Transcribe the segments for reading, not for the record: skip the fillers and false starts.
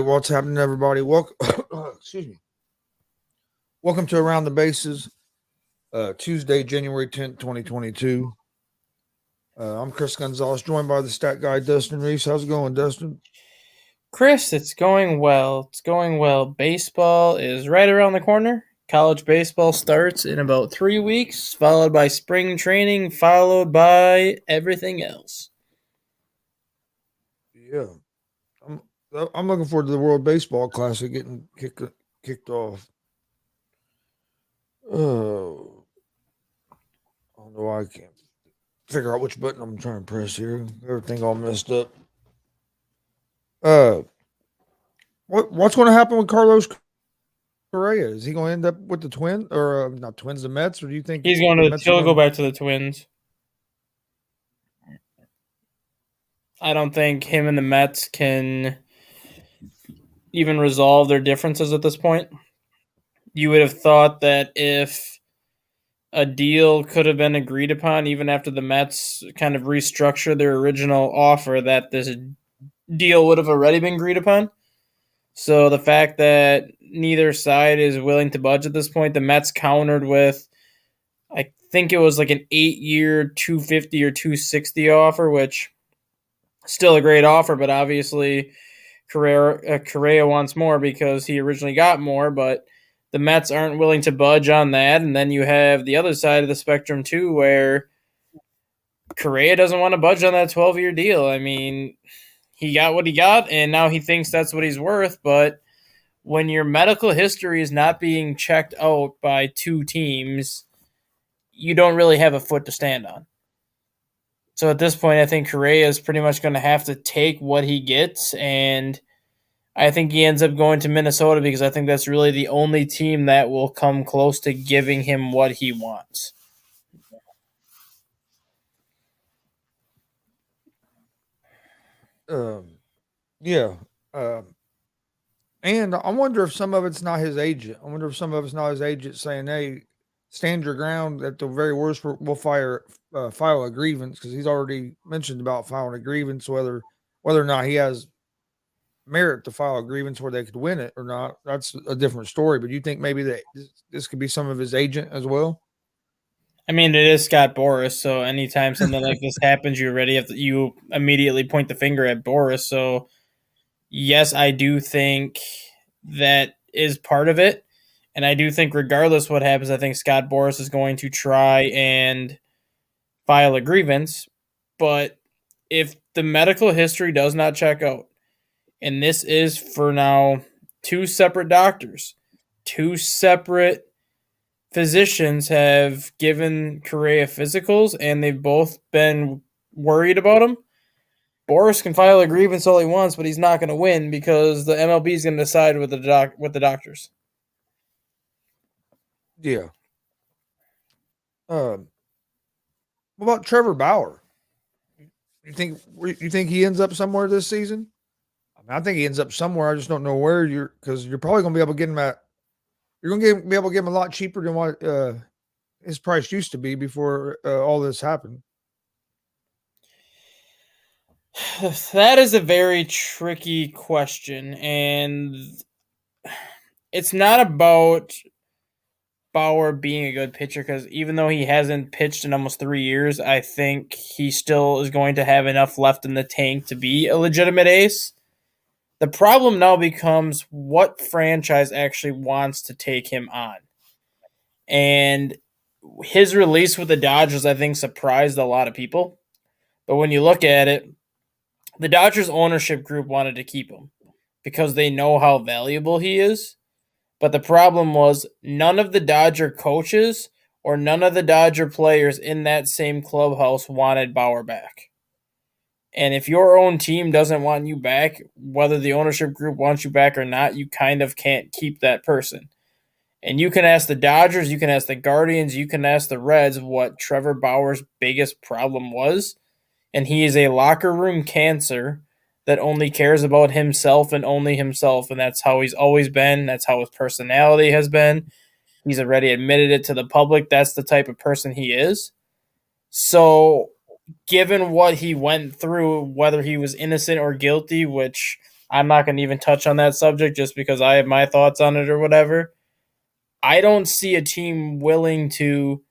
what's happening, everybody? Welcome, excuse me. Welcome to Around the Bases, Tuesday, January 10th, 2022. I'm Chris Gonzalez, joined by the stat guy, Dustin Reese. How's it going, Dustin? Chris, it's going well. It's going well. Baseball is right around the corner. College baseball starts in about 3 weeks, followed by spring training, followed by everything else. Yeah, I'm, I'm looking forward to the World Baseball Classic getting kicked off. Oh, I don't know why I can't figure out which button I'm trying to press here. Everything all messed up. Uh, what's going to happen with Carlos Correa? Is he going to end up with the Twins or not Twins, the Mets, or do you think He's going the to. Mets are He'll going go to? back to the Twins. I don't think him and the Mets can even resolve their differences at this point. You would have thought that if a deal could have been agreed upon, even after the Mets kind of restructured their original offer, that this deal would have already been agreed upon. So the fact that neither side is willing to budge at this point, the Mets countered with, I think it was like an 8-year 250 or 260 offer, which still a great offer, but obviously Correa wants more because he originally got more, but the Mets aren't willing to budge on that. And then you have the other side of the spectrum too, where Correa doesn't want to budge on that 12-year deal. I mean, he got what he got, and now he thinks that's what he's worth, but when your medical history is not being checked out by two teams, you don't really have a foot to stand on. So at this point, I think Correa is pretty much going to have to take what he gets, and I think he ends up going to Minnesota because I think that's really the only team that will come close to giving him what he wants. Um, yeah. Um, And I wonder if some of it's not his agent. I wonder if some of it's not his agent saying, "Hey, stand your ground. At the very worst, we'll file a grievance," because he's already mentioned about filing a grievance. Whether or not he has merit to file a grievance where they could win it or not, that's a different story. But you think maybe that this could be some of his agent as well? I mean, it is Scott Boras, so anytime something like this happens, you immediately point the finger at Boras. So yes, I do think that is part of it. And I do think, regardless what happens, I think Scott Boras is going to try and file a grievance. But if the medical history does not check out, and this is for now two separate doctors, two separate physicians have given Correa physicals, and they've both been worried about him. Boris can file a grievance all he wants, but he's not going to win because the MLB is going to decide with the doctors. Yeah. Um, what about Trevor Bauer? You think he ends up somewhere this season? I think he ends up somewhere. I just don't know where because you're probably going to be able to get him at. You're going to be able to get him a lot cheaper than what his price used to be before all this happened. That is a very tricky question, and it's not about Bauer being a good pitcher because even though he hasn't pitched in almost 3 years, I think he still is going to have enough left in the tank to be a legitimate ace. The problem now becomes what franchise actually wants to take him on. And his release with the Dodgers, I think, surprised a lot of people. But when you look at it, the Dodgers ownership group wanted to keep him because they know how valuable he is. But the problem was none of the Dodger coaches or none of the Dodger players in that same clubhouse wanted Bauer back. And if your own team doesn't want you back, whether the ownership group wants you back or not, you kind of can't keep that person. And you can ask the Dodgers, you can ask the Guardians, you can ask the Reds what Trevor Bauer's biggest problem was. And he is a locker room cancer that only cares about himself and only himself. And that's how he's always been. That's how his personality has been. He's already admitted it to the public. That's the type of person he is. So, given what he went through, whether he was innocent or guilty, which I'm not going to even touch on that subject just because I have my thoughts on it or whatever. I don't see a team willing to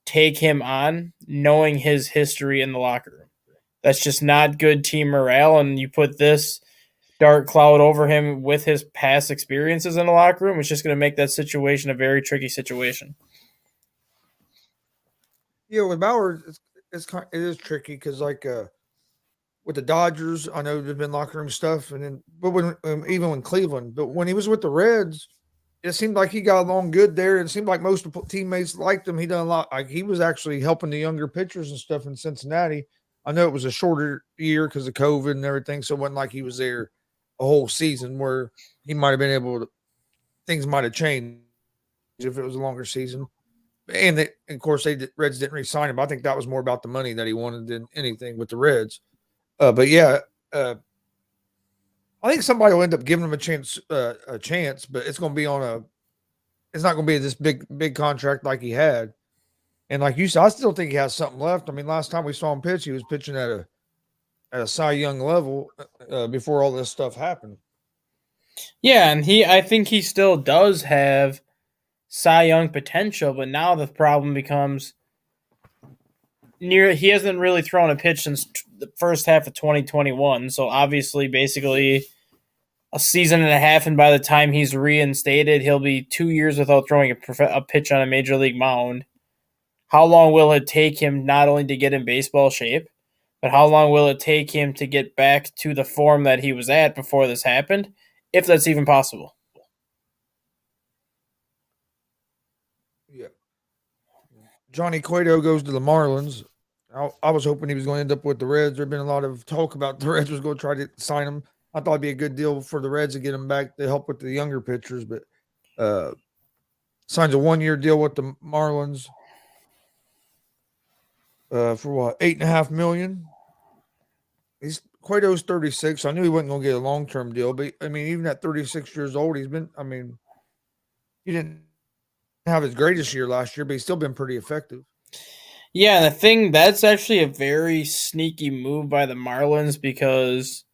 take him on knowing his history in the locker room. That's just not good team morale. And you put this dark cloud over him with his past experiences in the locker room, it's just going to make that situation a very tricky situation. Yeah, with Bauer, it is tricky because with the Dodgers, I know there's been locker room stuff, and then but when even in Cleveland, but when he was with the Reds, it seemed like he got along good there. It seemed like most of the teammates liked him. He done a lot. Like he was actually helping the younger pitchers and stuff in Cincinnati. I know it was a shorter year because of COVID and everything, so it wasn't like he was there a whole season where he might have been able to. Things might have changed if it was a longer season. And of course, Reds didn't re-sign him. I think that was more about the money that he wanted than anything with the Reds. But yeah, uh, I think somebody will end up giving him a chance, but it's going to be on a. It's not going to be this big contract like he had. And like you said, I still think he has something left. I mean, last time we saw him pitch, he was pitching at a Cy Young level before all this stuff happened. Yeah, and I think he still does have Cy Young potential, but now the problem becomes he hasn't really thrown a pitch since the first half of 2021. So obviously, basically a season and a half, and by the time he's reinstated, he'll be 2 years without throwing a pitch on a major league mound. How long will it take him not only to get in baseball shape, but how long will it take him to get back to the form that he was at before this happened, if that's even possible? Yeah. Johnny Cueto goes to the Marlins. I was hoping he was going to end up with the Reds. There'd been a lot of talk about the Reds was going to try to sign him. I thought it'd be a good deal for the Reds to get him back to help with the younger pitchers, but uh, signs a 1 year deal with the Marlins for what 8.5 million. He's Cueto's 36. I knew he wasn't going to get a long term deal, but I mean, even at 36 years old, he's been. I mean, he didn't have his greatest year last year, but he's still been pretty effective. Yeah, and the thing that's actually a very sneaky move by the Marlins because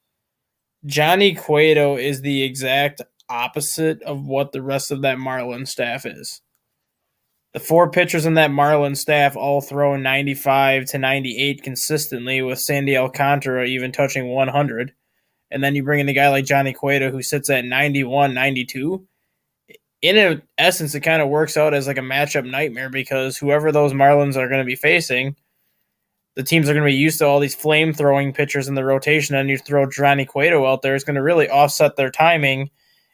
Johnny Cueto is the exact opposite of what the rest of that Marlin staff is. The four pitchers in that Marlin staff all throw 95 to 98 consistently, with Sandy Alcantara even touching 100. And then you bring in a guy like Johnny Cueto who sits at 91, 92. In essence, it kind of works out as like a matchup nightmare because whoever those Marlins are going to be facing, the teams are going to be used to all these flame throwing pitchers in the rotation, and you throw Johnny Cueto out there, it's going to really offset their timing.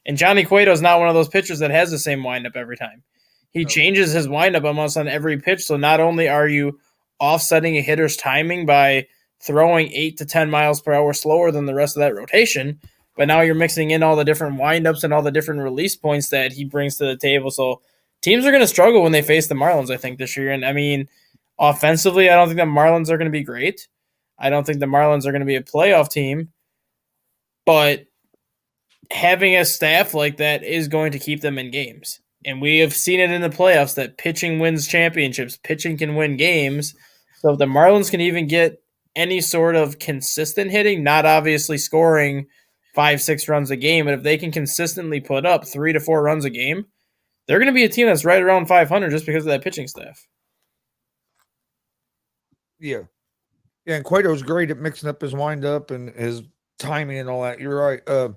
And Johnny Cueto is not one of those pitchers that has the same windup every time. He No. changes his windup almost on every pitch. So not only are you offsetting a hitter's timing by throwing 8 to 10 miles per hour slower than the rest of that rotation, but now you're mixing in all the different windups and all the different release points that he brings to the table. So teams are going to struggle when they face the Marlins, I think, this year. And I mean, offensively, I don't think the Marlins are going to be great. I don't think the Marlins are going to be a playoff team, but having a staff like that is going to keep them in games. And we have seen it in the playoffs that pitching wins championships, pitching can win games. So if the Marlins can even get any sort of consistent hitting, not obviously scoring 5, 6 runs a game, but if they can consistently put up 3 to 4 runs a game, they're going to be a team that's right around 500 just because of that pitching staff. Yeah. Yeah, and Cueto's great at mixing up his windup and his timing and all that. You're right.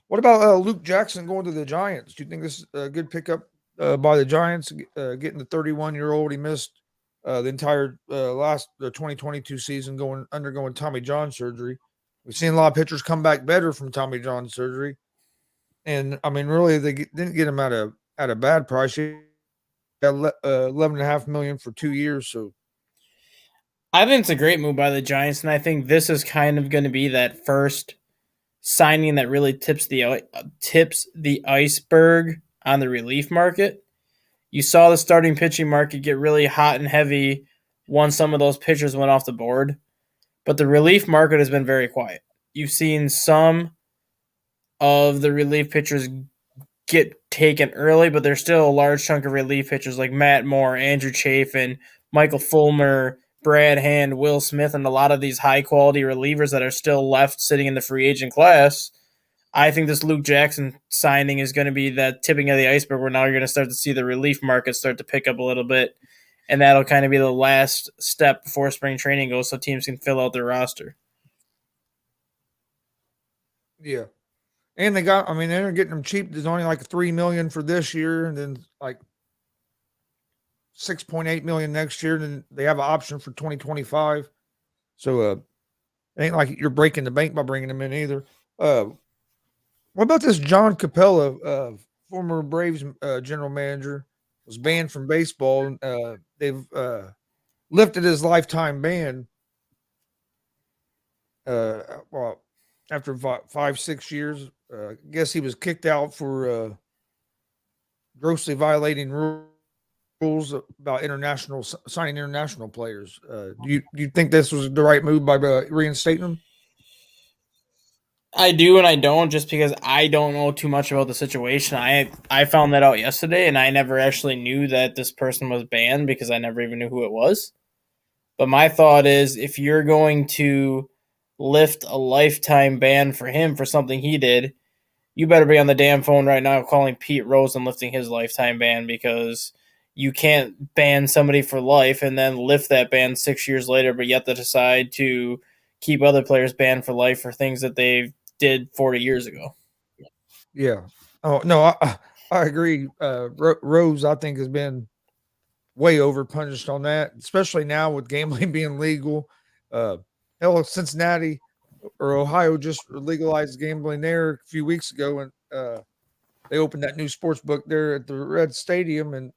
What about Luke Jackson going to the Giants? Do you think this is a good pickup by the Giants, getting the 31-year-old? He missed the entire the 2022 season undergoing Tommy John surgery. We've seen a lot of pitchers come back better from Tommy John surgery, and I mean, really, didn't get him at a bad price. He got 11.5 million for 2 years. So I think it's a great move by the Giants, and I think this is kind of going to be that first signing that really tips the iceberg on the relief market. You saw the starting pitching market get really hot and heavy once some of those pitchers went off the board, but the relief market has been very quiet. You've seen some of the relief pitchers get taken early, but there's still a large chunk of relief pitchers like Matt Moore, Andrew Chafin, Michael Fulmer, Brad Hand, Will Smith, and a lot of these high quality relievers that are still left sitting in the free agent class. I think this Luke Jackson signing is going to be that tipping of the iceberg where now you're going to start to see the relief market start to pick up a little bit. And that'll kind of be the last step before spring training goes so teams can fill out their roster. Yeah. And they got, I mean, they're getting them cheap. There's only like 3 million for this year, and then like 6.8 million next year. And then they have an option for 2025. So it ain't like you're breaking the bank by bringing them in either. What about this John Capella, former Braves general manager, was banned from baseball? They've lifted his lifetime ban. Well, after 5, 6 years, I guess he was kicked out for grossly violating rules about international signing international players. Do you think this was the right move by reinstating him? I do and I don't just because I don't know too much about the situation. I found that out yesterday and I never actually knew that this person was banned because I never even knew who it was. But my thought is if you're going to lift a lifetime ban for him for something he did, you better be on the damn phone right now calling Pete Rose and lifting his lifetime ban because you can't ban somebody for life and then lift that ban 6 years later, but yet to decide to keep other players banned for life for things that they did 40 years ago. Yeah. Oh no, I agree. Rose, I think, has been way over punished on that, especially now with gambling being legal. Uh, hell, Cincinnati or Ohio just legalized gambling there a few weeks ago, and they opened that new sports book there at the Red Stadium, and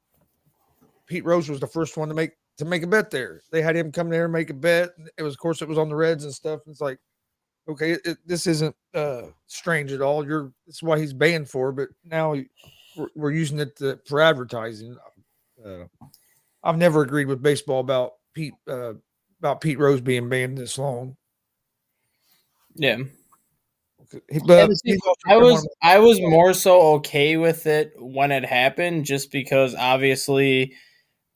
Pete Rose was the first one to make a bet there. They had him come there and make a bet. It was, of course, it was on the Reds and stuff. It's like, okay, this isn't strange at all. That's why he's banned for. But now we're using it for advertising. Uh, I've never agreed with baseball about Pete Rose being banned this long. Yeah. Yeah, But but see, he's also I been one of was I was more so okay with it when it happened, just because obviously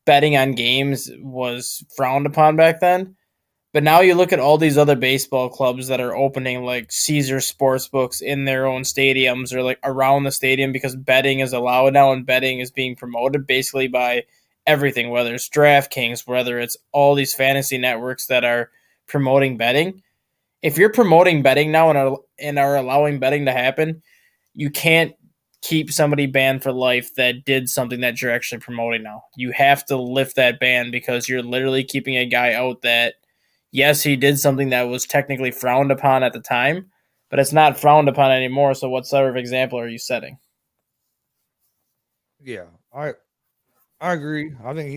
betting on games was frowned upon back then. But now you look at all these other baseball clubs that are opening like Caesar sports books in their own stadiums or like around the stadium because betting is allowed now and betting is being promoted basically by everything, whether it's DraftKings, whether it's all these fantasy networks that are promoting betting. If you're promoting betting now and are allowing betting to happen, you can't keep somebody banned for life that did something that you're actually promoting now. You have to lift that ban because you're literally keeping a guy out that, yes, he did something that was technically frowned upon at the time, but it's not frowned upon anymore. So, what sort of example are you setting? yeah. I agree. I think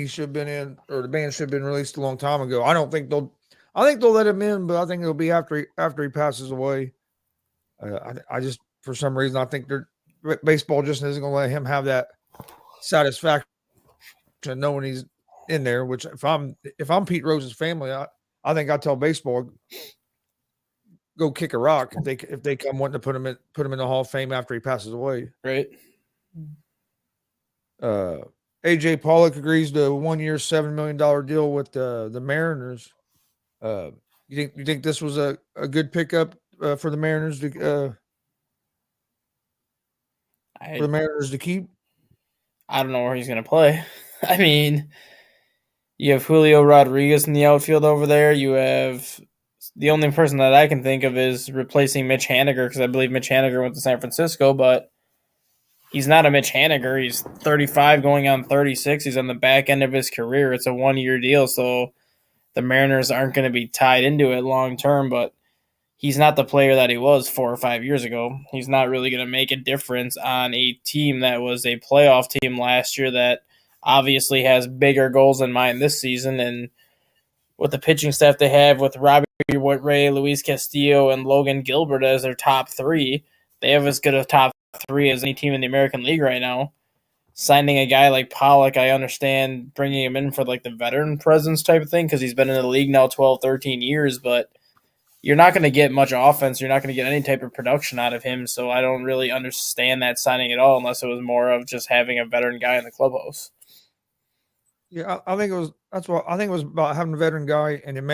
he should have been in, or the ban should have been released a long time ago. I don't think they'll. I think they'll let him in, but I think it'll be after he passes away. I just for some reason I think baseball just isn't going to let him have that satisfaction of knowing he's in there. Which if I'm Pete Rose's family, I think I tell baseball go kick a rock if they come wanting to put him in the Hall of Fame after he passes away. Right? Uh, AJ Pollock agrees to a 1 year, $7 million deal with the Mariners. Uh, you think this was a good pickup for the Mariners I to keep? I don't know where he's gonna play. I mean, you have Julio Rodriguez in the outfield over there. You have the only person that I can think of is replacing Mitch Haniger because I believe Mitch Haniger went to San Francisco, but he's not a Mitch Haniger. He's 35 going on 36. He's on the back end of his career. It's a 1 year deal, so the Mariners aren't going to be tied into it long term, but he's not the player that he was 4 or 5 years ago. He's not really going to make a difference on a team that was a playoff team last year that obviously has bigger goals in mind this season. And with the pitching staff they have with Robbie Ray, Luis Castillo, and Logan Gilbert as their top three, they have as good a top three as any team in the American League right now. Signing a guy like Pollock, I understand bringing him in for like the veteran presence type of thing because he's been in the league now 12, 13 years, but you're not going to get much offense. You're not going to get any type of production out of him. So I don't really understand that signing at all unless it was more of just having a veteran guy in the clubhouse. Yeah, I think it was. That's what I think it was about having a veteran guy, and then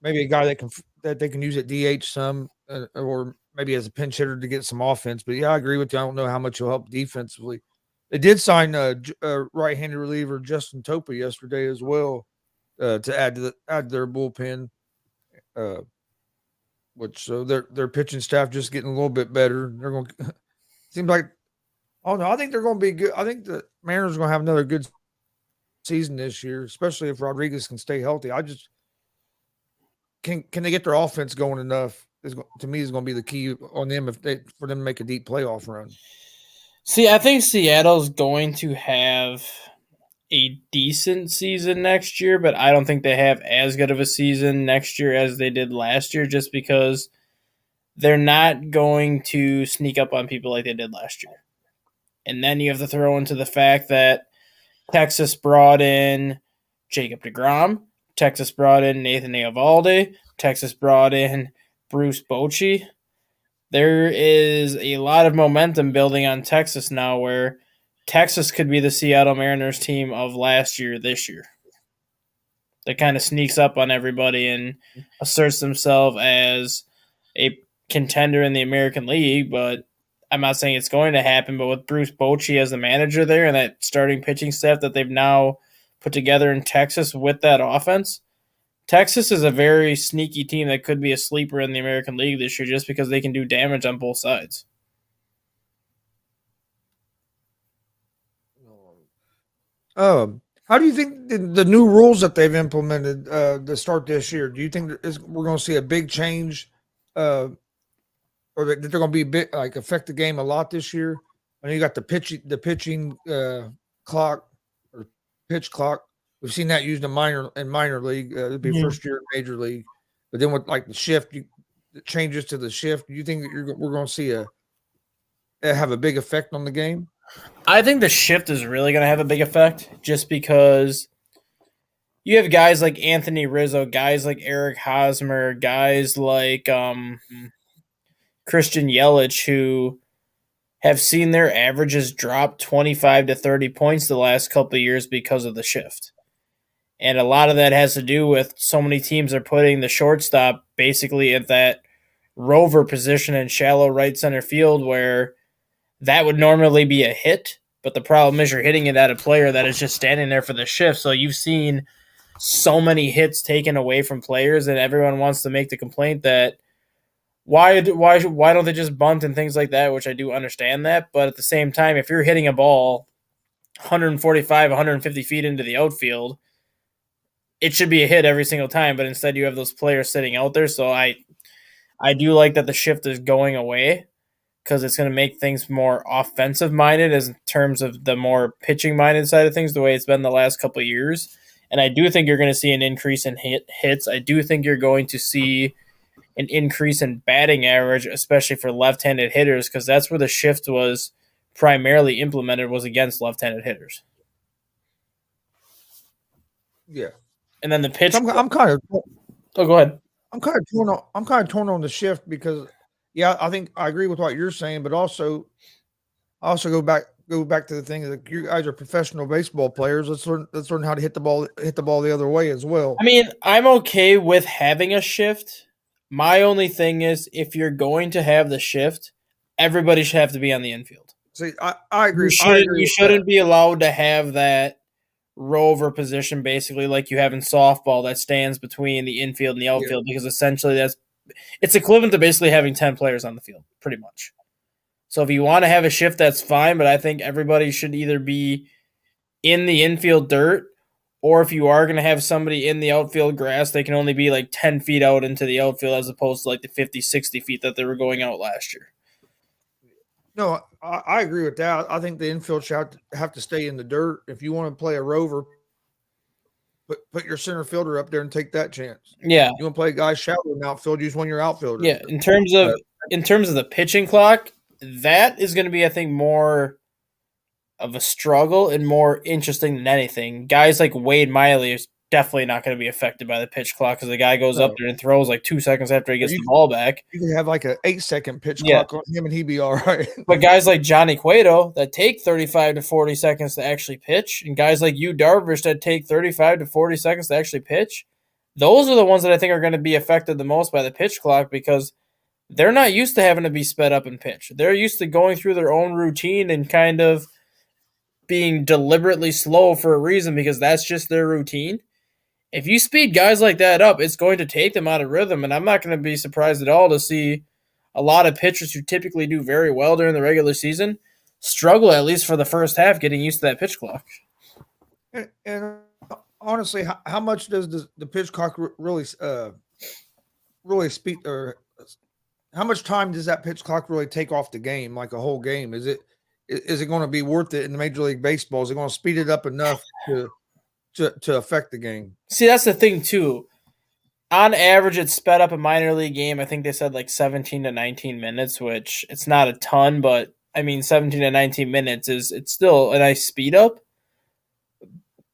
maybe a guy that they can use at DH some, or maybe as a pinch hitter to get some offense. But yeah, I agree with you. I don't know how much he'll help defensively. They did sign right-handed reliever Justin Topa yesterday as well to add to their bullpen. Uh, which so their pitching staff just getting a little bit better. They're going seems like oh no, I think they're going to be good. I think the Mariners are going to have another good season this year, especially if Rodriguez can stay healthy. I just can they get their offense going enough? To me, is going to be the key on them for them to make a deep playoff run. See, I think Seattle's going to have a decent season next year, but I don't think they have as good of a season next year as they did last year, just because they're not going to sneak up on people like they did last year. And then you have to throw into the fact that Texas brought in Jacob deGrom, Texas brought in Nathan Eovaldi, Texas brought in Bruce Bochy. There is a lot of momentum building on Texas now, where Texas could be the Seattle Mariners team of last year this year. That kind of sneaks up on everybody and asserts themselves as a contender in the American League, but I'm not saying it's going to happen. But with Bruce Bochy as the manager there and that starting pitching staff that they've now put together in Texas with that offense, Texas is a very sneaky team that could be a sleeper in the American League this year just because they can do damage on both sides. How do you think the new rules that they've implemented to start this year? Do you think we're going to see a big change, or that they're going to be big, like affect the game a lot this year? I know you got the pitching clock or pitch clock. We've seen that used in minor league. It'd be first year in major league, but then with like the shift, the changes to the shift. Do you think that we're going to see have a big effect on the game? I think the shift is really going to have a big effect just because you have guys like Anthony Rizzo, guys like Eric Hosmer, guys like Christian Yelich who have seen their averages drop 25 to 30 points the last couple of years because of the shift. And a lot of that has to do with so many teams are putting the shortstop basically at that rover position in shallow right center field where that would normally be a hit, but the problem is you're hitting it at a player that is just standing there for the shift. So you've seen so many hits taken away from players, and everyone wants to make the complaint that why don't they just bunt and things like that, which I do understand that. But at the same time, if you're hitting a ball 145, 150 feet into the outfield, it should be a hit every single time, but instead you have those players sitting out there. So I do like that the shift is going away because it's going to make things more offensive minded as in terms of the more pitching minded side of things, the way it's been the last couple of years. And I do think you're going to see an increase in hits. I do think you're going to see an increase in batting average, especially for left-handed hitters, because that's where the shift was primarily implemented, was against left-handed hitters. Yeah. And then the pitch. I'm kind of. Oh, go ahead. I'm kind of torn on the shift because, yeah, I think I agree with what you're saying, but also go back to the thing that you guys are professional baseball players. Let's learn how to hit the ball the other way as well. I mean, I'm okay with having a shift. My only thing is, if you're going to have the shift, everybody should have to be on the infield. See, I agree. You shouldn't be allowed to have that rover position, basically, like you have in softball, that stands between the infield and the outfield, because essentially it's equivalent to basically having 10 players on the field, pretty much. So if you want to have a shift, that's fine, but I think everybody should either be in the infield dirt, or if you are going to have somebody in the outfield grass, they can only be like 10 feet out into the outfield as opposed to like the 50, 60 feet that they were going out last year. No, I agree with that. I think the infield should have to stay in the dirt. If you want to play a rover, put your center fielder up there and take that chance. Yeah. You want to play a guy shallow in the outfield, you just want your outfielder. Yeah, in terms of the pitching clock, that is going to be, I think, more of a struggle and more interesting than anything. Guys like Wade Miley is definitely not going to be affected by the pitch clock because the guy goes up there and throws like 2 seconds after he gets the ball back. You can have like an 8-second pitch clock on him and he'd be all right. But guys like Johnny Cueto that take 35 to 40 seconds to actually pitch, and guys like Yu Darvish that take 35 to 40 seconds to actually pitch, those are the ones that I think are going to be affected the most by the pitch clock because they're not used to having to be sped up and pitch. They're used to going through their own routine and kind of being deliberately slow for a reason because that's just their routine. If you speed guys like that up, it's going to take them out of rhythm, and I'm not going to be surprised at all to see a lot of pitchers who typically do very well during the regular season struggle at least for the first half getting used to that pitch clock. And honestly, how much does the pitch clock really speed, or how much time does that pitch clock really take off the game, like a whole game? Is it going to be worth it in the Major League Baseball? Is it going to speed it up enough to affect the game? See, that's the thing too. On average, it's sped up a minor league game. I think they said like 17 to 19 minutes, which it's not a ton, but I mean, 17 to 19 minutes it's still a nice speed up.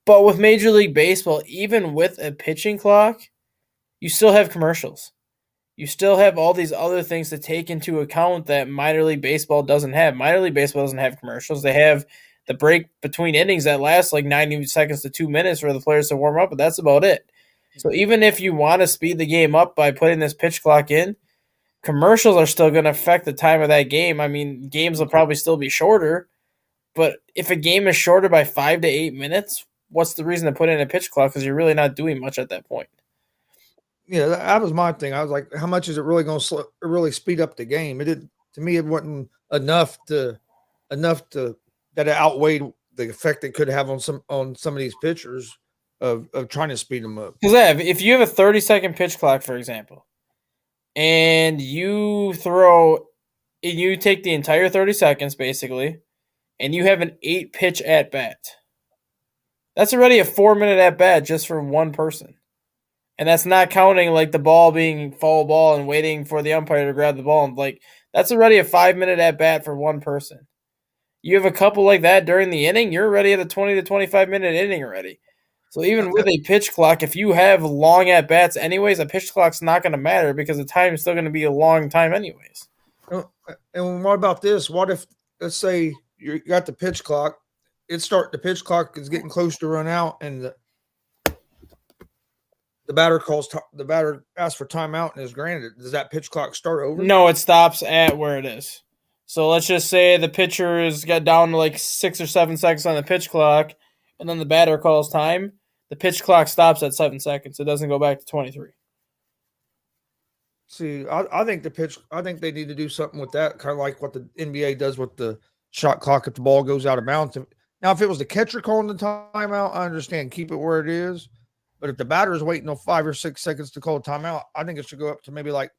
But with Major League Baseball, even with a pitching clock, you still have commercials. You still have all these other things to take into account that minor league baseball doesn't have. Minor league baseball doesn't have commercials. They have the break between innings that lasts like 90 seconds to 2 minutes for the players to warm up, but that's about it. So even if you want to speed the game up by putting this pitch clock in, commercials are still going to affect the time of that game. I mean, games will probably still be shorter, but if a game is shorter by 5 to 8 minutes, what's the reason to put in a pitch clock? Because you're really not doing much at that point. Yeah, that was my thing. I was like, how much is it really going to really speed up the game? It did to me. It wasn't enough to that it outweighed the effect it could have on some of these pitchers of trying to speed them up. Because if you have a 30-second pitch clock, for example, and you take the entire 30 seconds basically, and you have an 8-pitch at bat, that's already a 4-minute at bat just for one person. And that's not counting like the ball being foul ball and waiting for the umpire to grab the ball. Like that's already a 5-minute at bat for one person. You have a couple like that during the inning, you're already at a 20 to 25-minute inning already. So even with a pitch clock, if you have long at bats anyways, a pitch clock's not going to matter because the time is still going to be a long time anyways. And what about this? What if, let's say you got the pitch clock, the pitch clock is getting close to run out, and the batter asks for timeout and is granted. Does that pitch clock start over? No, it stops at where it is. So let's just say the pitcher's got down to like 6 or 7 seconds on the pitch clock, and then the batter calls time. The pitch clock stops at 7 seconds. It doesn't go back to 23. See, I think I think they need to do something with that, kind of like what the NBA does with the shot clock if the ball goes out of bounds. Now, if it was the catcher calling the timeout, I understand, keep it where it is. But if the batter is waiting on 5 or 6 seconds to call a timeout, I think it should go up to maybe like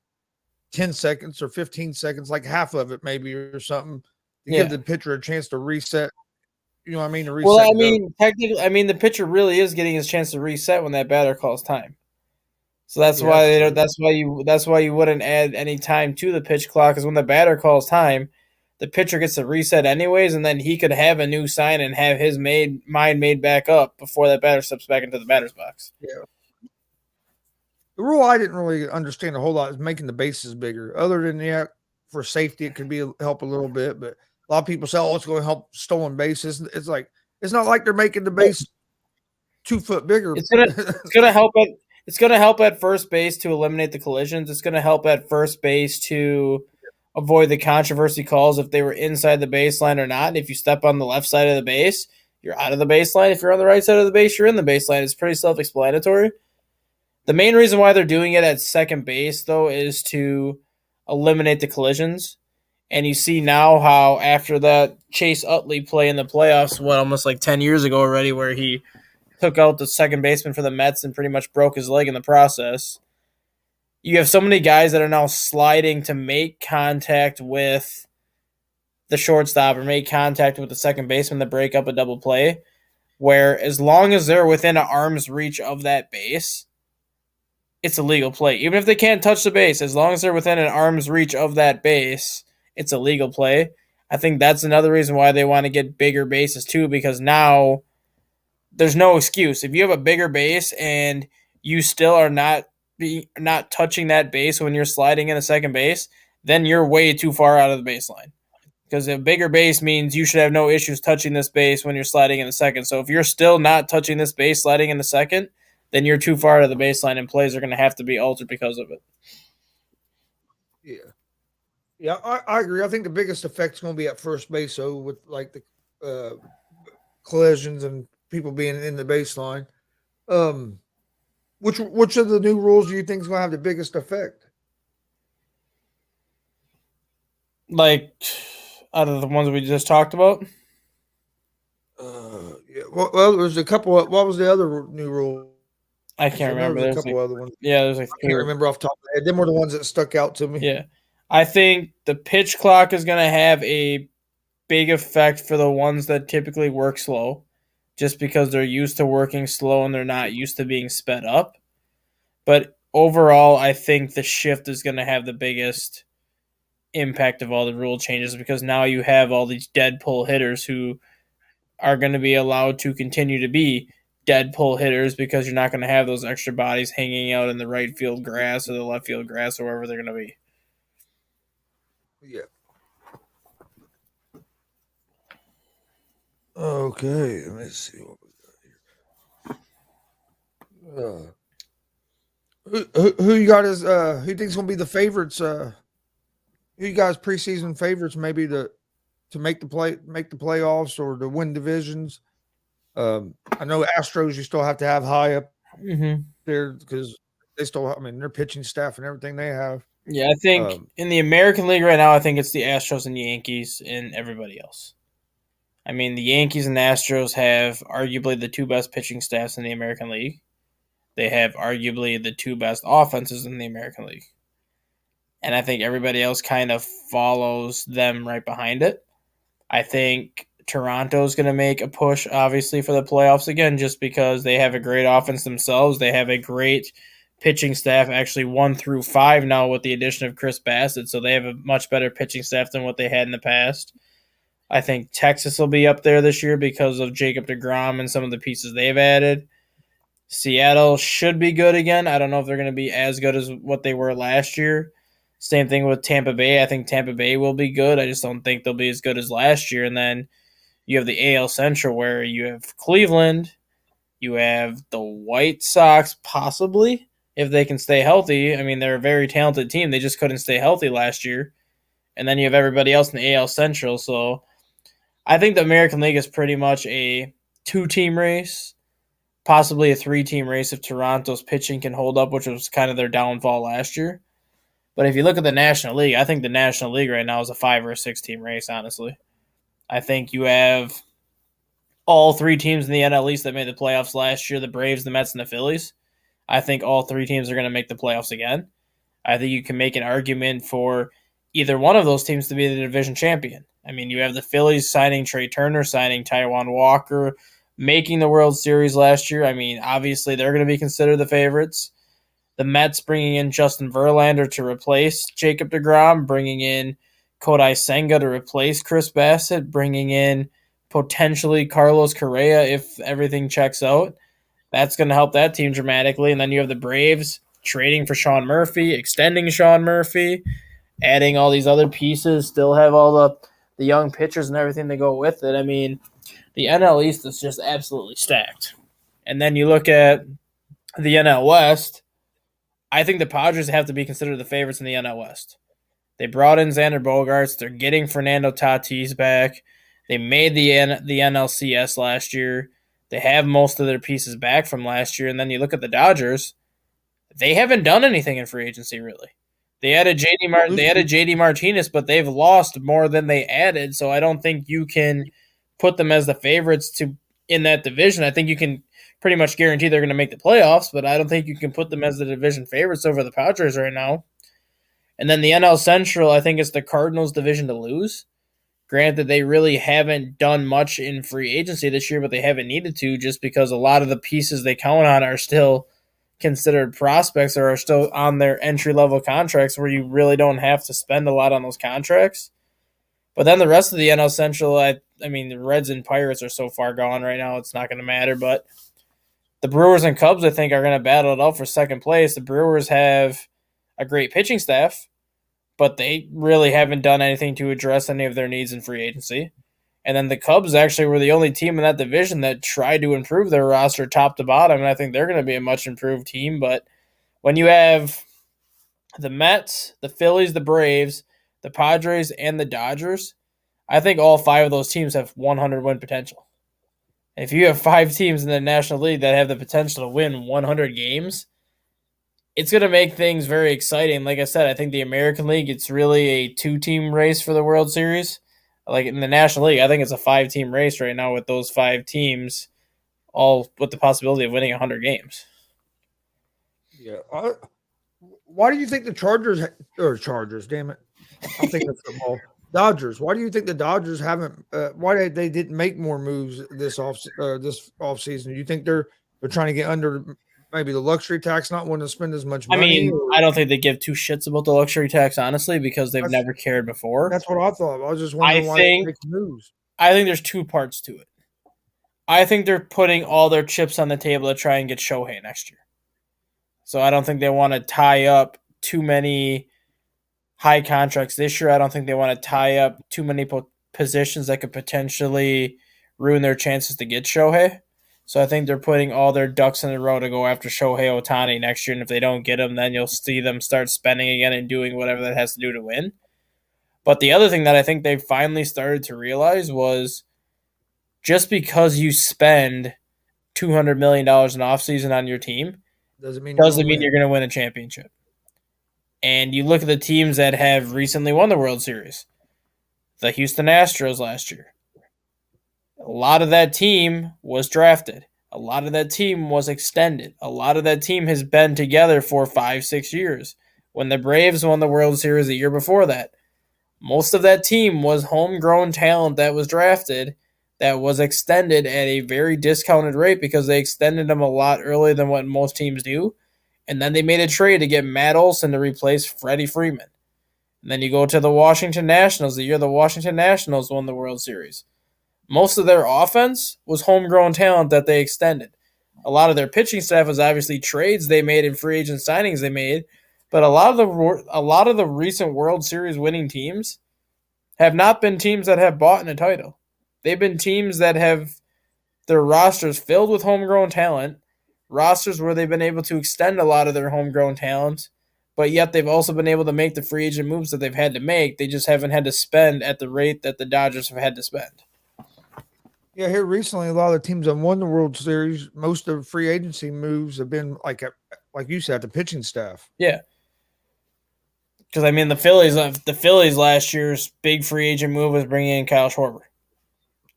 10 seconds or 15 seconds, like half of it maybe or something, to give the pitcher a chance to reset. You know what I mean? To reset. Well, I mean, technically, the pitcher really is getting his chance to reset when that batter calls time. So that's why that's why you wouldn't add any time to the pitch clock, because when the batter calls time, the pitcher gets to reset anyways, and then he could have a new sign and have his mind made back up before that batter steps back into the batter's box. Yeah. The rule I didn't really understand a whole lot is making the bases bigger. Other than for safety, it could help a little bit, but a lot of people say, "Oh, it's going to help stolen bases." It's like it's not like they're making the base 2 foot bigger. It's gonna help at It's gonna help at first base to eliminate the collisions. It's gonna help at first base to avoid the controversy calls if they were inside the baseline or not. If you step on the left side of the base, you're out of the baseline. If you're on the right side of the base, you're in the baseline. It's pretty self-explanatory. The main reason why they're doing it at second base, though, is to eliminate the collisions. And you see now how after that Chase Utley play in the playoffs, almost like 10 years ago already, where he took out the second baseman for the Mets and pretty much broke his leg in the process. You have so many guys that are now sliding to make contact with the shortstop or make contact with the second baseman to break up a double play, where as long as they're within an arm's reach of that base, it's a legal play. Even if they can't touch the base, as long as they're within an arm's reach of that base, it's a legal play. I think that's another reason why they want to get bigger bases too, because now there's no excuse. If you have a bigger base and you still are not touching that base when you're sliding in a second base, then you're way too far out of the baseline. Because a bigger base means you should have no issues touching this base when you're sliding in the second. So if you're still not touching this base sliding in the second, then you're too far to the baseline, and plays are going to have to be altered because of it. Yeah. Yeah, I agree. I think the biggest effect's going to be at first base, though, with like the uh, collisions and people being in the baseline. Um, which of the new rules do you think is going to have the biggest effect? Like out of the ones we just talked about, Yeah. Well, there's a couple. What was the other new rule? I I can't know remember. there's a There's couple like other ones. there's like I can't three. remember off the top of my head. Them were the ones that stuck out to me. Yeah, I think the pitch clock is going to have a big effect for the ones that typically work slow, just because they're used to working slow and they're not used to being sped up. But overall, I think the shift is going to have the biggest impact of all the rule changes because now you have all these dead pull hitters who are going to be allowed to continue to be dead pull hitters because you're not going to have those extra bodies hanging out in the right field grass or the left field grass or wherever they're going to be. Yeah. Okay. Let me see what we got. Who you got as who you think's gonna be the favorites? Who you guys preseason favorites? Maybe to make the playoffs or to win divisions. I know Astros you still have to have high up Mm-hmm. there because they still. I mean, their pitching staff and everything they have. Yeah, I think Um, in the American League right now, I think it's the Astros and Yankees and everybody else. I mean, the Yankees and the Astros have arguably the two best pitching staffs in the American League. They have arguably the two best offenses in the American League. And I think everybody else kind of follows them right behind it. I think Toronto's going to make a push, obviously, for the playoffs again, just because they have a great offense themselves. They have a great pitching staff, actually 1 through 5 now with the addition of Chris Bassett. So they have a much better pitching staff than what they had in the past. I think Texas will be up there this year because of Jacob DeGrom and some of the pieces they've added. Seattle should be good again. I don't know if they're going to be as good as what they were last year. Same thing with Tampa Bay. I think Tampa Bay will be good. I just don't think they'll be as good as last year. And then you have the AL Central where you have Cleveland, you have the White Sox, possibly, if they can stay healthy. I mean, they're a very talented team. They just couldn't stay healthy last year. And then you have everybody else in the AL Central. So I think the American League is pretty much a 2-team race, possibly a 3-team race if Toronto's pitching can hold up, which was kind of their downfall last year. But if you look at the National League, I think the National League right now is a 5 or a 6-team race, honestly. I think you have all 3 teams in the NL East that made the playoffs last year, the Braves, the Mets, and the Phillies. I think all 3 teams are going to make the playoffs again. I think you can make an argument for either one of those teams to be the division champion. I mean, you have the Phillies signing Trey Turner, signing Taijuan Walker, making the World Series last year. I mean, obviously they're going to be considered the favorites. The Mets bringing in Justin Verlander to replace Jacob DeGrom, bringing in Kodai Senga to replace Chris Bassett, bringing in potentially Carlos Correa if everything checks out. That's going to help that team dramatically. And then you have the Braves trading for Sean Murphy, extending Sean Murphy, adding all these other pieces, still have all the young pitchers and everything to go with it. I mean, the NL East is just absolutely stacked. And then you look at the NL West, I think the Padres have to be considered the favorites in the NL West. They brought in Xander Bogaerts. They're getting Fernando Tatis back. They made the NLCS last year. They have most of their pieces back from last year. And then you look at the Dodgers. They haven't done anything in free agency really. They added JD Martinez, but they've lost more than they added. So I don't think you can put them as the favorites to in that division. I think you can pretty much guarantee they're going to make the playoffs, but I don't think you can put them as the division favorites over the Padres right now. And then the NL Central, I think it's the Cardinals' division to lose. Granted, they really haven't done much in free agency this year, but they haven't needed to just because a lot of the pieces they count on are still considered prospects or are still on their entry-level contracts where you really don't have to spend a lot on those contracts. But then the rest of the NL Central, I mean, the Reds and Pirates are so far gone right now, it's not going to matter. But the Brewers and Cubs, I think, are going to battle it out for second place. The Brewers have a great pitching staff, but they really haven't done anything to address any of their needs in free agency. And then the Cubs actually were the only team in that division that tried to improve their roster top to bottom, and I think they're going to be a much improved team. But when you have the Mets, the Phillies, the Braves, the Padres, and the Dodgers, I think all five of those teams have 100 win potential. If you have five teams in the National League that have the potential to win 100 games, it's going to make things very exciting. Like I said, I think the American League, it's really a two-team race for the World Series. Like in the National League, I think it's a five-team race right now with those five teams all with the possibility of winning 100 games. Yeah. Why do you think the Chargers? Damn it, I'm thinking of football. Dodgers. Why do you think the Dodgers haven't? Why they didn't make more moves this off season? Do you think they're trying to get under maybe the luxury tax, not wanting to spend as much I money? mean, I Or don't think they give two shits about the luxury tax, honestly, because they've that's never cared before. that's what I thought. I was just I wondering why they think make moves. I think there's two parts to it. I think they're putting all their chips on the table to try and get Shohei next year. So I don't think they want to tie up too many high contracts this year. I don't think they want to tie up too many positions that could potentially ruin their chances to get Shohei. So I think they're putting all their ducks in a row to go after Shohei Ohtani next year. And if they don't get him, then you'll see them start spending again and doing whatever that has to do to win. But the other thing that I think they finally started to realize was just because you spend $200 million in offseason on your team Doesn't mean you're going doesn't to mean win. you're going to win a championship. And you look at the teams that have recently won the World Series. The Houston Astros last year. A lot of that team was drafted. A lot of that team was extended. A lot of that team has been together for 5-6 years. When the Braves won the World Series the year before that, most of that team was homegrown talent that was drafted that was extended at a very discounted rate because they extended them a lot earlier than what most teams do. And then they made a trade to get Matt Olson to replace Freddie Freeman. And then you go to the Washington Nationals, the year the Washington Nationals won the World Series. Most of their offense was homegrown talent that they extended. A lot of their pitching staff was obviously trades they made and free agent signings they made, but a lot of the recent World Series winning teams have not been teams that have bought in a title. They've been teams that have their rosters filled with homegrown talent, rosters where they've been able to extend a lot of their homegrown talent, but yet they've also been able to make the free agent moves that they've had to make. They just haven't had to spend at the rate that the Dodgers have had to spend. Yeah, here recently, a lot of the teams that won the World Series, most of the free agency moves have been like you said, the pitching staff. Yeah, because I mean the Phillies last year's big free agent move was bringing in Kyle Schwarber,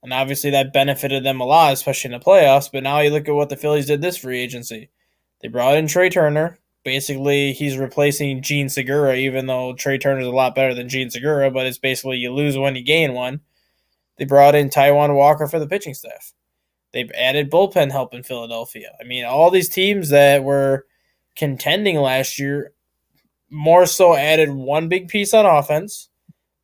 and obviously that benefited them a lot, especially in the playoffs. But now you look at what the Phillies did this free agency. They brought in Trey Turner. Basically, he's replacing Gene Segura, even though Trey Turner's a lot better than Gene Segura. But it's basically you lose one, you gain one. They brought in Taijuan Walker for the pitching staff. They've added bullpen help in Philadelphia. I mean, all these teams that were contending last year more so added one big piece on offense,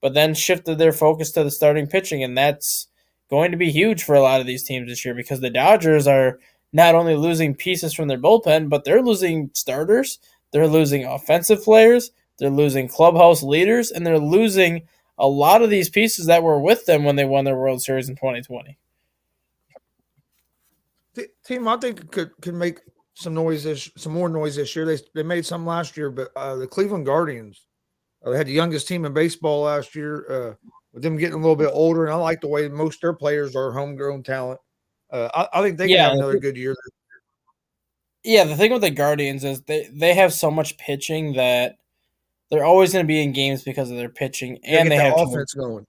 but then shifted their focus to the starting pitching, and that's going to be huge for a lot of these teams this year because the Dodgers are not only losing pieces from their bullpen, but they're losing starters, they're losing offensive players, they're losing clubhouse leaders, and they're losing a lot of these pieces that were with them when they won their World Series in 2020. Team I think could make some more noise this year. They made some last year, but the Cleveland Guardians they had the youngest team in baseball last year. With them getting a little bit older, and I like the way most of their players are homegrown talent. I think they can Yeah, have another good year. yeah. The thing with the Guardians is they have so much pitching that they're always going to be in games because of their pitching, They'll and get they that have offense going.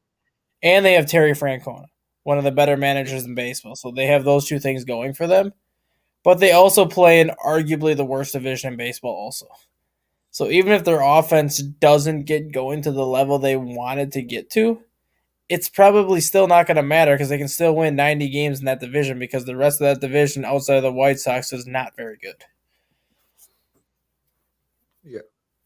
Terry Francona, one of the better managers in baseball. So they have those two things going for them. But they also play in arguably the worst division in baseball, also. So even if their offense doesn't get going to the level they wanted to get to, it's probably still not going to matter because they can still win 90 games in that division because the rest of that division outside of the White Sox is not very good. Yeah.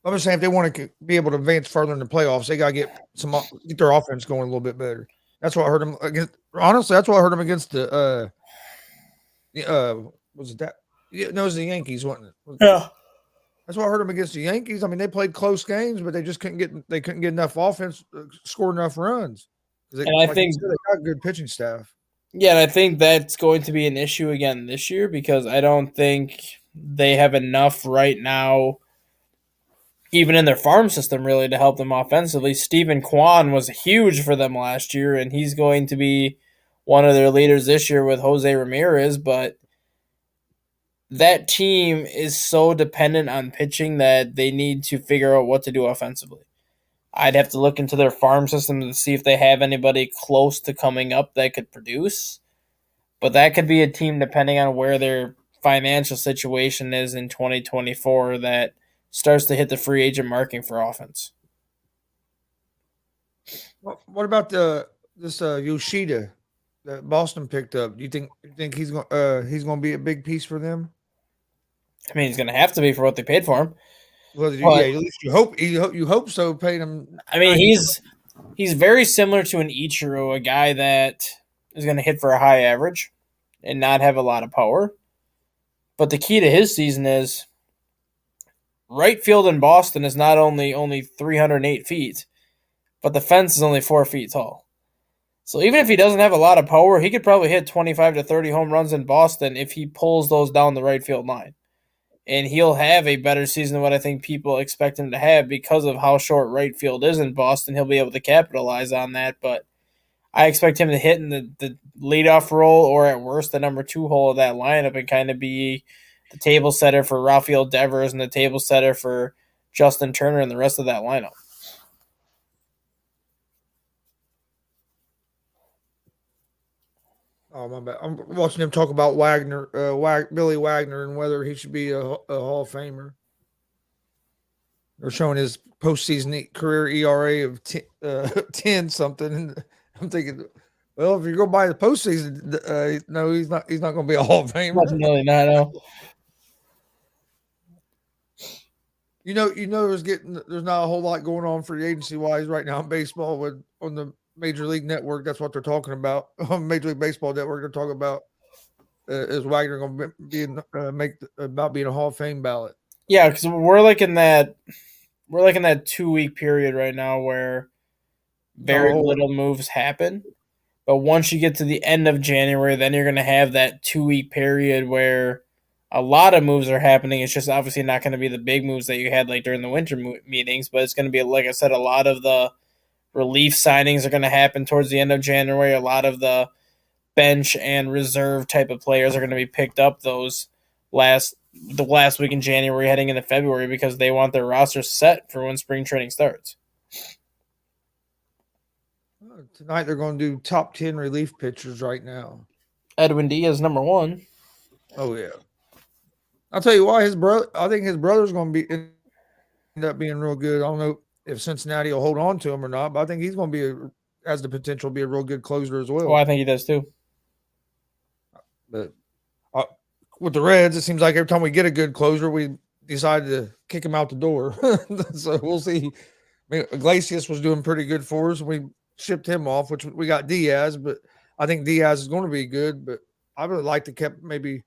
I'm just saying if they want to be able to advance further in the playoffs, they got to get their offense going a little bit better. That's what I heard them against. Honestly, that's what I heard them against was it that? Yeah, no, it was the Yankees, wasn't it? Yeah. That's why I heard them against the Yankees. I mean, they played close games, but they just couldn't get enough offense, score enough runs. because And I like you think, said, they got good pitching staff. yeah, and I think that's going to be an issue again this year because I don't think they have enough right now, even in their farm system, really, to help them offensively. Stephen Kwan was huge for them last year, and he's going to be one of their leaders this year with Jose Ramirez, but that team is so dependent on pitching that they need to figure out what to do offensively. I'd have to look into their farm system to see if they have anybody close to coming up that could produce. But that could be a team, depending on where their financial situation is in 2024, that starts to hit the free agent marking for offense. What about this Yoshida that Boston picked up? Do you think he's going to be a big piece for them? I mean, he's going to have to be for what they paid for him. Well, But yeah, at least you hope so. Paying him I mean, 90. he's very similar to an Ichiro, a guy that is going to hit for a high average and not have a lot of power. But the key to his season is right field in Boston is not only 308 feet, but the fence is only 4 feet tall. So even if he doesn't have a lot of power, he could probably hit 25 to 30 home runs in Boston if he pulls those down the right field line. And he'll have a better season than what I think people expect him to have because of how short right field is in Boston. He'll be able to capitalize on that, but I expect him to hit in the leadoff role or at worst the number 2 hole of that lineup and kind of be the table setter for Rafael Devers and the table setter for Justin Turner and the rest of that lineup. Oh my bad. I'm watching him talk about Billy Wagner, and whether he should be a Hall of Famer. They're showing his postseason career ERA of 10 something. And I'm thinking, well, if you go by the postseason, no, he's not. He's not going to be a Hall of Famer. Definitely not. No. There's not a whole lot going on free agency wise right now in baseball with on the Major League Network. That's what they're talking about on Major League Baseball Network. They're talking about is Wagner going to be about being a Hall of Fame ballot? Yeah, because we're like in that 2 week period right now where Not a very whole. little moves happen. But once you get to the end of January, then you're going to have that 2 week period where a lot of moves are happening. It's just obviously not going to be the big moves that you had like during the winter meetings, but it's going to be, like I said, a lot of the relief signings are going to happen towards the end of January. A lot of the bench and reserve type of players are going to be picked up the last week in January heading into February because they want their roster set for when spring training starts. Tonight they're going to do top 10 relief pitchers right now. Edwin Diaz number 1. Oh yeah, I'll tell you why. His brother, I think his brother's going to end up being real good. I don't know if Cincinnati will hold on to him or not, but I think he's going to has the potential to be a real good closer as Oh, well. I think he does too. But uh, with the Reds, it seems like every time we get a good closer, we decide to kick him out the door. So we'll see. I mean, Iglesias was doing pretty good for us. We shipped him off, which we got Diaz, but I think Diaz is going to be good. But I would like to keep maybe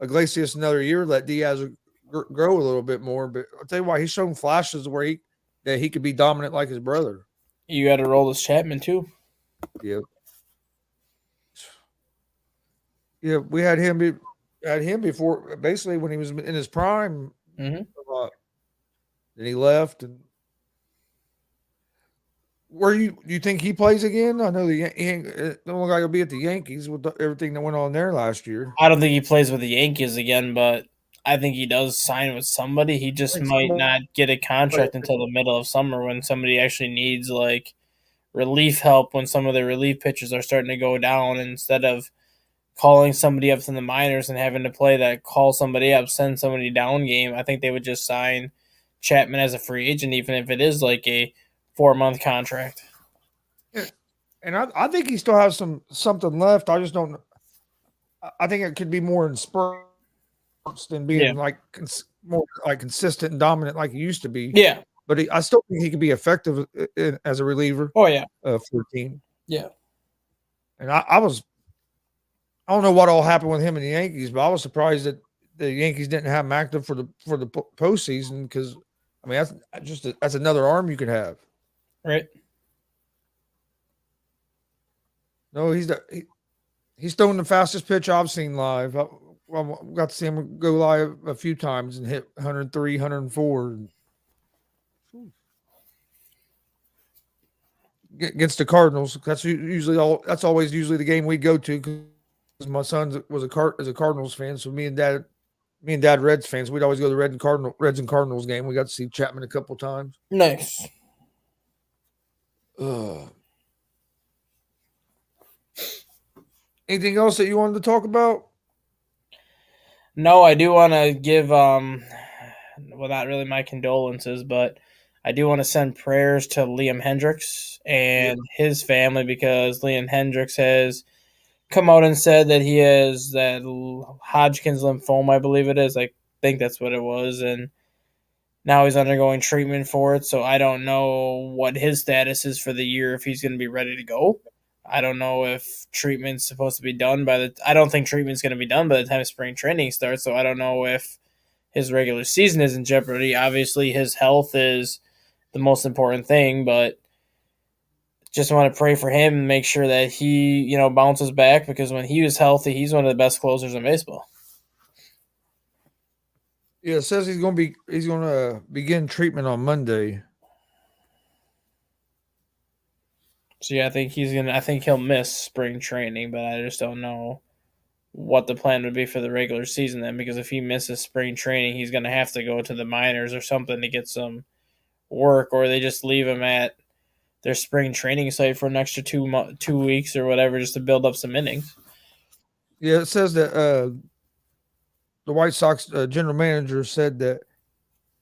Iglesias another year, let Diaz grow a little bit more. But I'll tell you why, he's shown flashes where that he could be dominant like his brother. You got to roll this Chapman too. Yeah, yeah, we had him before, basically when he was in his prime. Mm-hmm. Then he left, and where do you think he plays again? I know the only guy will be at the Yankees with everything that went on there last year. I don't think he plays with the Yankees again, but I think he does sign with somebody. He I just think might somebody, not get a contract until the middle of summer when somebody actually needs like relief help when some of the relief pitchers are starting to go down instead of calling somebody up from the minors and having to play that call somebody up, send somebody down game. I think they would just sign Chapman as a free agent, even if it is like a 4 month contract. and I think he still has something left. I just don't. I think it could be more in spurts than Yeah. being like more like consistent and dominant like he used to be. Yeah. But I still think he could be effective as a reliever Oh yeah. for a team. Yeah. And I don't know what all happened with him in the Yankees, but I was surprised that the Yankees didn't have him active for the postseason because I mean that's another arm you could have. Right. No, he's throwing the fastest pitch I've seen live. I got to see him go live a few times and hit 103, 104 against the Cardinals. That's usually all. That's always usually the game we go to because my son was a Cardinals fan. So me and dad Reds fans. We'd always go to the Reds and Cardinals game. We got to see Chapman a couple times. Nice. Uh, Anything else that you wanted to talk about? No, I do want to give well, not really my condolences, but I do want to send prayers to Liam Hendricks Yeah, and his family because Liam Hendricks has come out and said that he has that Hodgkin's lymphoma, I believe it is. I think that's what it was, and now he's undergoing treatment for it. So I don't know what his status is for the year if he's going to be ready to go. I don't know if treatment's supposed to be done by the. I don't think treatment's going to be done by the time spring training starts. So I don't know if his regular season is in jeopardy. Obviously, his health is the most important thing, but just want to pray for him and make sure that he, bounces back because when he was healthy, he's one of the best closers in baseball. yeah. It says he's going to begin treatment on Monday. So yeah, I think he'll miss spring training, but I just don't know what the plan would be for the regular season then because if he misses spring training, he's going to have to go to the minors or something to get some work or they just leave him at their spring training site for an extra 2 weeks or whatever just to build up some innings. Yeah, it says that the White Sox general manager said that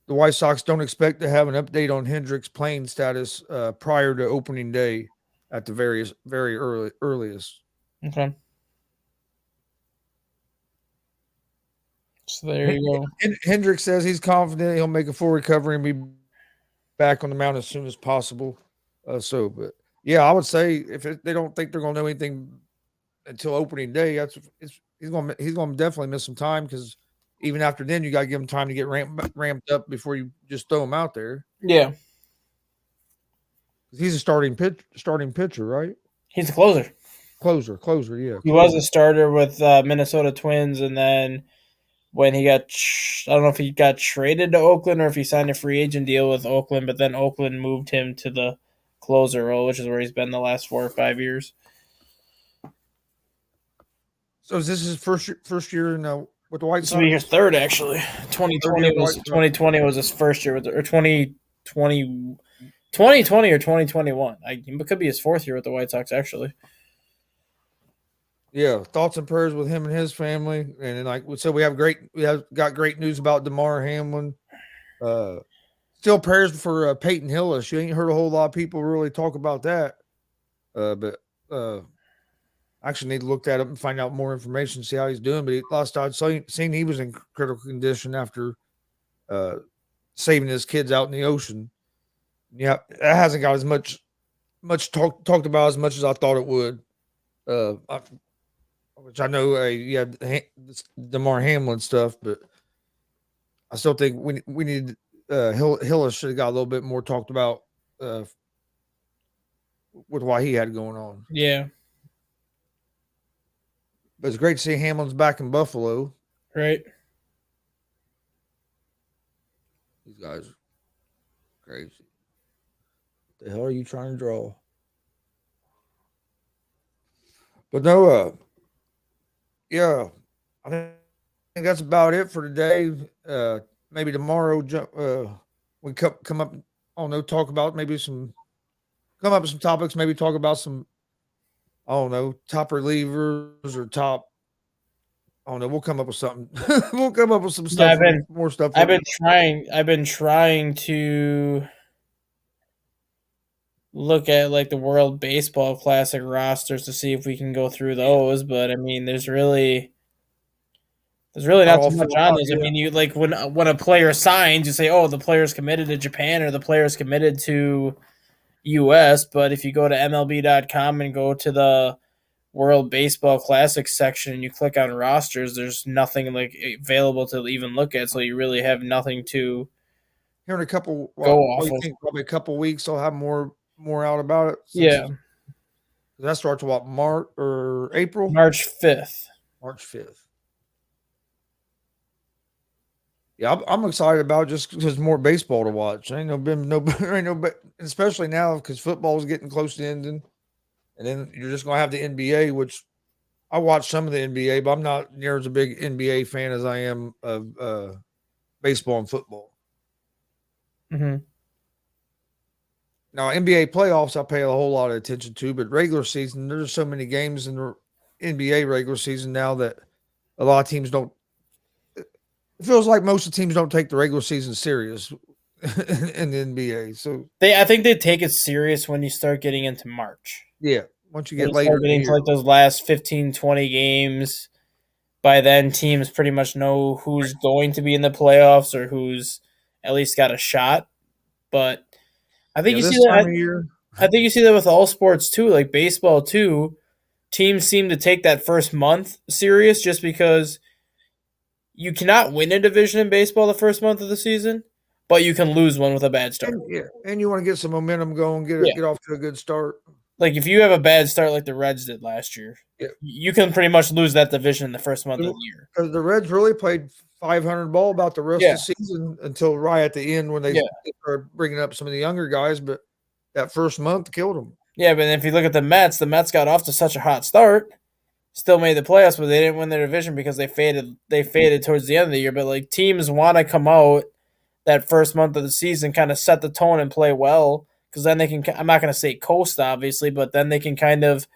the White Sox don't expect to have an update on Hendricks' playing status prior to opening day at the very earliest. Okay. So there you go. Hendricks says he's confident he'll make a full recovery and be back on the mound as soon as possible. But yeah, I would say if they don't think they're going to know anything until opening day, he's going to definitely miss some time because even after then, you got to give him time to get ramped up before you just throw him out there. Yeah. He's a starting pitcher, right? He's a closer. Closer, yeah, He was closer. a starter with Minnesota Twins, and then when he got, I don't know if he got traded to Oakland or if he signed a free agent deal with Oakland, but then Oakland moved him to the closer role, which is where he's been the last 4 or 5 years. So is this his first year in with the White This will be his Sox? third, actually. Third year with the White Sox. 2020 was his first year with or 2020 or 2021. It could be his fourth year with the White Sox, actually. Yeah, thoughts and prayers with him and his family. And then, like we said, we have got great news about DeMar Hamlin. Uh, Still prayers for Peyton Hillis. You ain't heard a whole lot of people really talk about that. But I actually need to look that up and find out more information, see how he's doing. But last I'd seen he was in critical condition after uh, saving his kids out in the ocean. Yeah, that hasn't got as much talked about as much as I thought it would. Which I know, yeah, Demar Hamlin stuff, but I still think we need Hillis should have got a little bit more talked about uh, with what he had going on. Yeah, But it's great to see Hamlin's back in Buffalo. right. These guys are crazy. What the hell are you trying to draw? But no, yeah, I think that's about it for today. Maybe tomorrow, we come up. I don't know, talk about come up with some topics. Maybe talk about some, I don't know, top relievers or top. I don't know. We'll come up with something. We'll come up with some Yeah, stuff for more stuff I've for. been trying. I've been trying to look at like the World Baseball Classic rosters to see if we can go through those. But I mean, there's really Not not all too much filled on out those. I yet. mean, you like when a player signs, you say, "Oh, the player's committed to Japan" or "The player's committed to U.S." But if you go to MLB.com and go to the World Baseball Classic section and you click on rosters, there's nothing like available to even look at. So you really have nothing to Here in a couple, go what off do you of. think? Probably a couple weeks. I'll have more out about it since Yeah, it's That starts what, March or April? March 5th. March 5th. Yeah, I'm excited about it just because more baseball to watch. Ain't no been no ain't no especially now because football is getting close to ending, and then you're just gonna have the NBA, which I watch some of the NBA, but I'm not near as a big NBA fan as I am of baseball and football. Mm-hmm. Now, NBA playoffs, I pay a whole lot of attention to, but regular season, there's so many games in the NBA regular season now that a lot of teams don't. It feels like most of the teams don't take the regular season serious in the NBA. So, I think they take it serious when you start getting into March. yeah, once you When get you later start in the getting to year, like those last 15, 20 games, by then teams pretty much know who's going to be in the playoffs or who's at least got a shot. But I think yeah, you see this time that. of year, I think you see that with all sports too, like baseball too. Teams seem to take that first month serious just because you cannot win a division in baseball the first month of the season, but you can lose one with a bad start. and you want to get some momentum going, Yeah. get off to a good start. Like if you have a bad start like the Reds did last year, Yeah, you can pretty much lose that division in the first month of the year. because the Reds really played 500 ball about the rest Yeah. of the season until right at the end when they Yeah. started bringing up some of the younger guys, but that first month killed them. Yeah, but if you look at the Mets got off to such a hot start, still made the playoffs, but they didn't win their division because they faded. They faded towards the end of the year. But like teams want to come out that first month of the season, kind of set the tone and play well, because then they can. I'm not going to say coast, obviously, but then they can kind of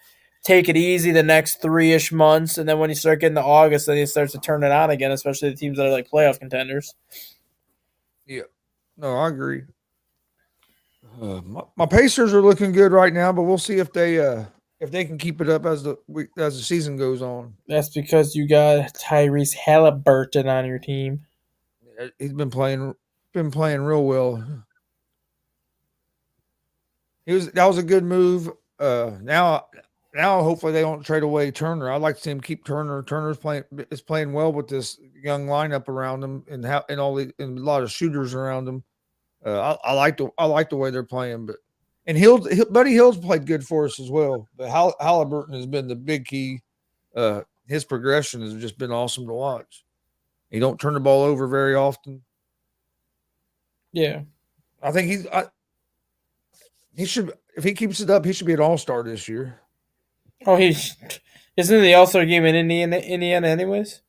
take it easy the next 3-ish months, and then when you start getting to August, then it starts to turn it on again, especially the teams that are like playoff contenders. Yeah, no, I agree. My Pacers are looking good right now, but we'll see if they can keep it up as the season goes on. That's because you got Tyrese Halliburton on your team. He's been playing real well. That was a good move. Now hopefully they don't trade away Turner. I'd like to see him keep Turner. Turner's playing well with this young lineup around him and and a lot of shooters around him. I like the way they're playing, but and Buddy Hill's played good for us as well. But Halliburton has been the big key. His progression has just been awesome to watch. He don't turn the ball over very often. Yeah. I think he should if he keeps it up, he should be an all-star this year. Oh, he's isn't it the All Star game in Indiana, anyways?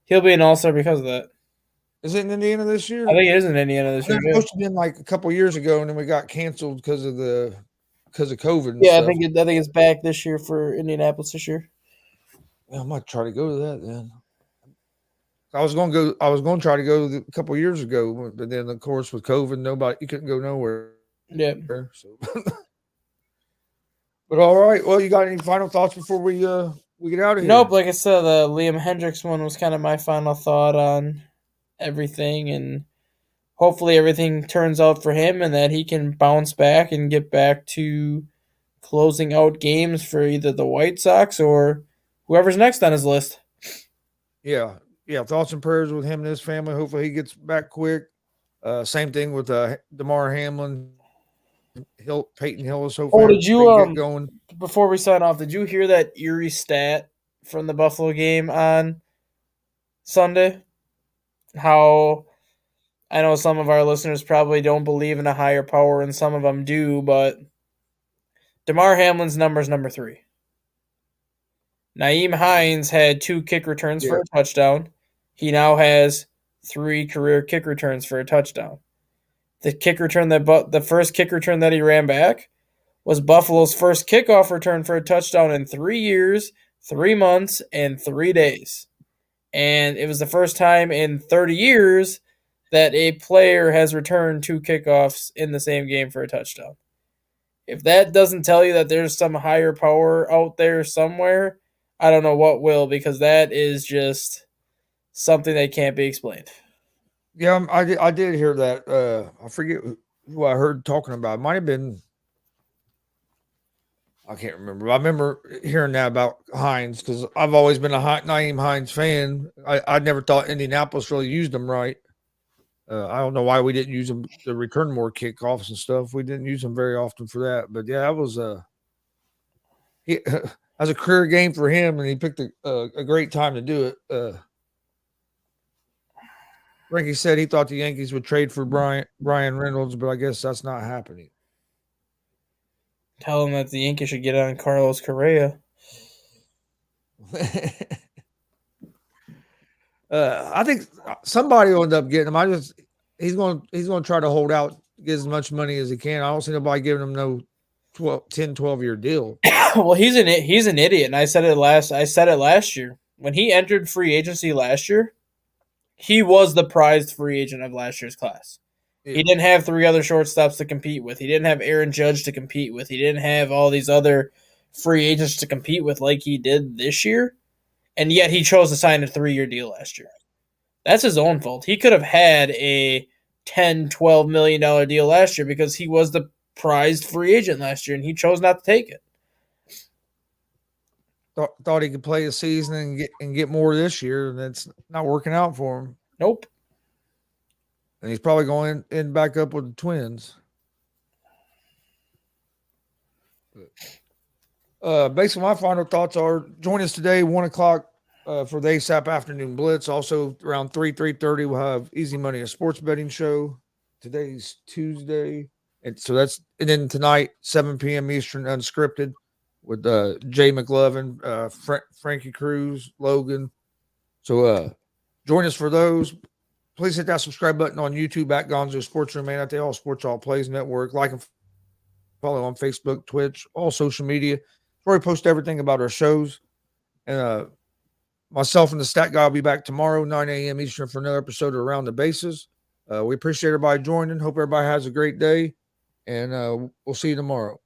He'll be an All Star because of that. Is it in Indiana this I year? think it is in Indiana this It year. was Yeah, supposed to be like a couple years ago, and then we got canceled because of COVID and yeah. stuff. I think it's back this year for Indianapolis this year. Yeah, I might try to go to that then. I was going to go. I was going to try to go a couple years ago, but then of course with COVID, you couldn't go nowhere. Yeah. So, but all right. Well, you got any final thoughts before we get out of Nope. here? Like I said, the Liam Hendricks one was kind of my final thought on everything, and hopefully everything turns out for him, and that he can bounce back and get back to closing out games for either the White Sox or whoever's next on his list. Yeah, yeah. Thoughts and prayers with him and his family. Hopefully he gets back quick. Same thing with Damar Hamlin. Peyton Hillis. Oh, Hopefully did they you can get going. before we sign off, did you hear that eerie stat from the Buffalo game on Sunday? How I know some of our listeners probably don't believe in a higher power and some of them do, but DeMar Hamlin's number is number 3. Naeem Hines had 2 kick returns for Yeah, a touchdown. He now has 3 career kick returns for a touchdown. The first kick return that he ran back was Buffalo's first kickoff return for a touchdown in 3 years, 3 months, and 3 days. And it was the first time in 30 years that a player has returned 2 kickoffs in the same game for a touchdown. If that doesn't tell you that there's some higher power out there somewhere, I don't know what will, because that is just something that can't be explained. yeah. I did hear that. I forget who I heard talking about. It might have been. I can't remember. I remember hearing that about Hines because I've always been a Naeem Hines fan. I never thought Indianapolis really used them right. I don't know why we didn't use them to return more kickoffs and stuff. We didn't use them very often for that. But yeah, that was he as a career game for him, and he picked a great time to do it. Frankie said he thought the Yankees would trade for Brian Reynolds, but I guess that's not happening. Tell him that the Yankees should get on Carlos Correa. I think somebody will end up getting him. He's going to try to hold out, get as much money as he can. I don't see nobody giving him no 12 year deal. Well, he's an idiot, and I said it last year when he entered free agency last year. He was the prized free agent of last year's class. Yeah. He didn't have three other shortstops to compete with. He didn't have Aaron Judge to compete with. He didn't have all these other free agents to compete with like he did this year. And yet he chose to sign a 3-year deal last year. That's his own fault. He could have had a $10, $12 million deal last year because he was the prized free agent last year, and he chose not to take it. Thought he could play a season and get more this year, and it's not working out for him. Nope. And he's probably going in back up with the Twins. Basically, my final thoughts are: join us today, 1 o'clock for the ASAP Afternoon Blitz. Also, around 3:30, we'll have Easy Money, a sports betting show. Today's Tuesday, and then tonight, 7 p.m. Eastern, unscripted with Jay McLovin, Frankie Cruz, Logan. So join us for those. Please hit that subscribe button on YouTube at Gonzo Sports Room and at the All Sports All Plays Network. Like and follow on Facebook, Twitch, all social media, where we post everything about our shows. And myself and the Stat Guy will be back tomorrow, 9 a.m. Eastern, for another episode of Around the Bases. We appreciate everybody joining. Hope everybody has a great day, and we'll see you tomorrow.